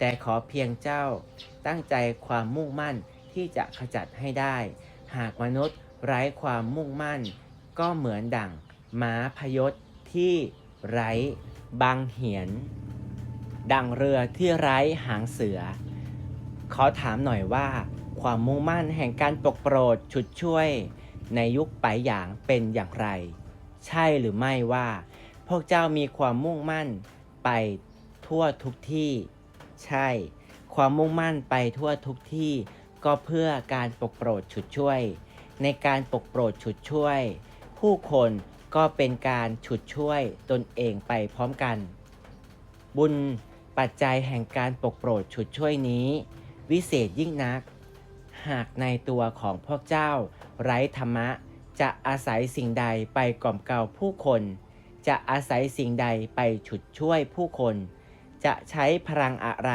แต่ขอเพียงเจ้าตั้งใจความมุ่งมั่นที่จะขจัดให้ได้ หากมนุษย์ไร้ความมุ่งมั่นก็เหมือนดั่งม้าพยศที่ไร้บังเหียนดั่งเรือที่ไร้หางเสือขอถามหน่อยว่าความมุ่งมั่นแห่งการปกโปรดฉุดช่วยในยุคไปหยางเป็นอย่างไรใช่หรือไม่ว่าพวกเจ้ามีความมุ่งมั่นไปทั่วทุกที่ใช่ความมุ่งมั่นไปทั่วทุกที่ก็เพื่อการปกโปรดฉุดช่วยในการปกโปรดฉุดช่วยผู้คนก็เป็นการฉุดช่วยตนเองไปพร้อมกันบุญปัจจัยแห่งการปกโปรดฉุดช่วยนี้วิเศษยิ่งนักหากในตัวของพวกเจ้าไร้ธรรมะจะอาศัยสิ่งใดไปกล่อมเกลาผู้คนจะอาศัยสิ่งใดไปฉุดช่วยผู้คนจะใช้พลังอะไร